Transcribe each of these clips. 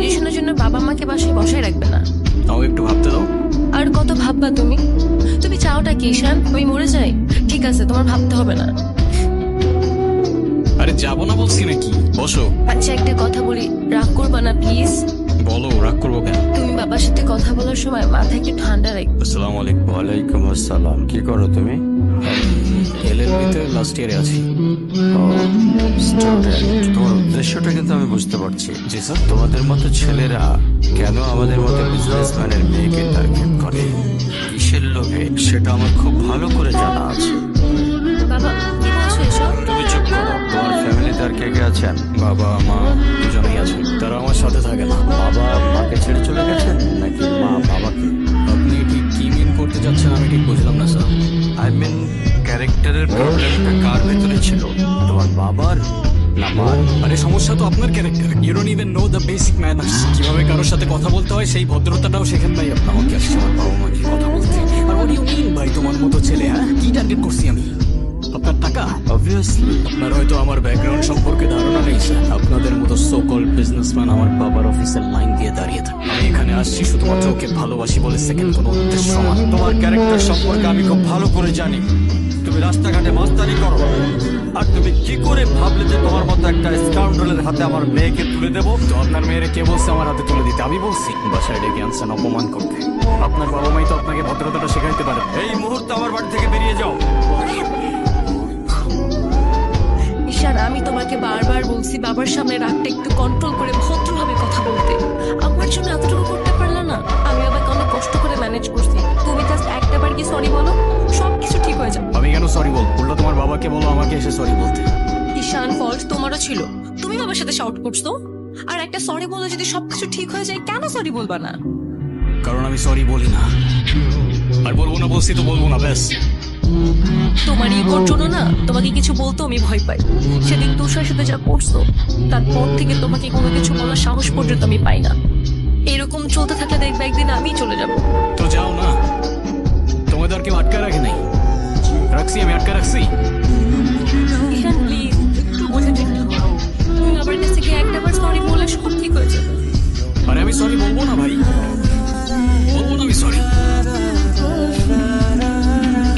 গ্রাজুয়েশনের জন্য বাবা মাকে বাসায় বসায় রাখবে না। তাও একটু ভাবতে দাও। আর কত ভাববা তুমি? তুমি চাওটা কি ঈশান? আমি মরে যাই? ঠিক আছে, তোমার ভাবতে হবে না। আরে যাবো না বলছি নাকি, বসো। আচ্ছা একটা কথা বলি, রাগ করবা না প্লিজ। বলো, রাগ করবো কেন? তুমি বাবার সাথে কথা বলার সময় মাথা একটু ঠান্ডা রাখবে। আসসালামু আলাইকুম। ওয়ালাইকুম আসসালাম। কি করো তুমি? এলএলবি-তে লাস্ট ইয়ারে আছি। স্টুডেন্ট। তোমার উদ্দেশ্যটা কিন্তু আমি বুঝতে পারছি। জি স্যার। তোমাদের মতো ছেলেরা কেন আমাদের মতো বিজনেসম্যানের মেয়েকে টার্গেট করে, কিসের লোভে, সেটা আমার খুব ভালো করে জানা আছে। বাবা কি বলছো এসব? তুমি চুপ করো। তোমার ফ্যামিলিতে আর কে কে আছেন? বাবা মা দুজনেই আছে, তারা আমার সাথে থাকে না। বাবা মাকে ছেড়ে চলে গেছেন নাকি মা বাবাকে? আপনি ঠিক কি মিন করতে যাচ্ছেন আমি ঠিক বুঝলাম না স্যার। আই মিন ক্যারেক্টারের প্রবলেমটা কার ভেতরে ছিল, তোমার বাবার না মার? আরে সমস্যা তো আপনার character. You don't even know the basic manners. কিভাবে কারোর সাথে কথা বলতে হয় সেই ভদ্রতাটাও শেখেন নাই আপনি। আমাকে আসছে আমার বাবা মা কি কথা বলতে। আর হোয়াট ইউ মিন ভাই, তোমার মতো ছেলে? হ্যাঁ, কি টার্গেট করছি আমি? আপনার টাকা? অবভিয়াসলি। আপনার হয়তো আমার ব্যাকগ্রাউন্ড সম্পর্কে ধারণা নেই স্যার। আপনাদের মতো সো কল্ড বিজনেসম্যান আমার বাবার অফিসের লাইন দিয়ে দাঁড়িয়ে থাকে। আমি এখানে আসছি শুধুমাত্র ওকে ভালোবাসি বলে, সেকেন্ড কোনো উদ্দেশ্য আমার। তোমার ক্যারেক্টার সম্পর্কে আমি খুব ভালো করে জানি। তুমি রাস্তাঘাটে মাস্তানি করো, আর তুমি কি করে ভাবলে যে তোমার মতো একটা স্কাউন্ডলের হাতে আমার মেয়েকে তুলে দেবো? তো আপনার মেয়েরে কে বলছে আমার হাতে তুলে দিতে? আমি বলছি বাসায় ডেকে আনছেন অপমান করতে। আপনার বাবা মাই তো আপনাকে ভদ্রতাটা শেখাইতে পারে। এই মুহূর্তে আমার বাড়ি থেকে বেরিয়ে যাও। ঈশান আমি তোমাকে বারবার বলছি বাবার সামনে রাগটা একটু কন্ট্রোল করে ভদ্রভাবে কথা বলতে। আমার জন্য এতটুকু করতে পারলে না? আমি বাবাকে অনেক কষ্ট করে ম্যানেজ করছি। তুমি জাস্ট একটাবার কি সরি বলো, সবকিছু ঠিক হয়ে যাবে। আমি কেন সরি বলবো? উল্টো তোমার বাবাকে বলো আমাকে এসে সরি বলতে। ঈশান ফল্ট তোমারও ছিল, তুমি বাবার সাথে শাউট করছো। আর একটা সরি বলে যদি সবকিছু ঠিক হয়ে যায়, কেন সরি বলবা না? কারণ আমি সরি বলি না। আর বলবো না বলছি তো বলবো না, ব্যাস। তোমার ইগোর জন্য না তোমাকে কিছু বলতে আমি ভয় পাই। সেদিন তুষার সাথে যা করছো, তারপর থেকে তোমাকে কোনো কিছু বলার সাহস পর্যন্ত আমি পাই না। এরকম চলতে থাকলে দেখবে একদিন আমি চলে যাব। তো যাও না, তোমাদের আর কেউ আটকা রাখে নাই। রাখছি, আমি আটকা রাখছি। ঈশান প্লিজ একটু বোঝার চেষ্টা করো। তুমি আমার কাছ থেকে একটাবার সরি বলে সব ঠিক হয়ে যাবে। আরে আমি সরি বলবো না ভাই, বলবো না আমি সরি।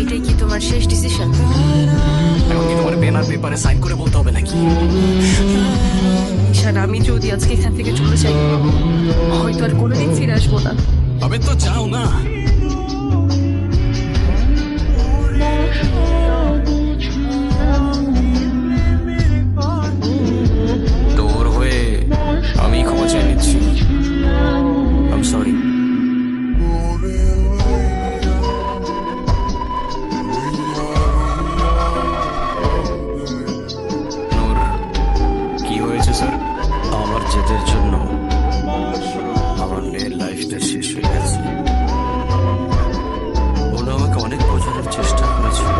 এটাই কি তোমার শেষ ডিসিশন? এখন কি তোমার পেন আর পেপারে সাইন করে বলতে হবে নাকি? ঈশান আমি যদি আজকে এখান থেকে চলে যাই, হয়তো আর কোনোদিন ফিরে আসবো না। আবে তো যাও না। তোর হয়ে আমি ক্ষমা চেয়ে নিচ্ছি। I am sorry. নূর, কি হয়েছে স্যার? আমার জেদের জন্য আমার মেয়ের লাইফটা শেষ হয়ে গেছে। ওরা আমাকে অনেক বোঝানোর চেষ্টা করেছিল,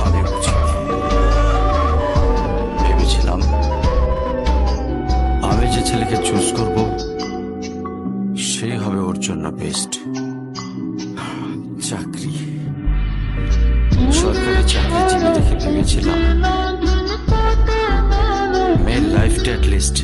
আমি বুঝিনি। ভেবেছিলাম আমি যে ছেলেকে চুজ করব সেই হবে ওর জন্য বেস্ট। চাকরি, সরকারি চাকরিজীবী দেখে ভেবেছিলাম মেয়ের লাইফটা অ্যাটলিস্ট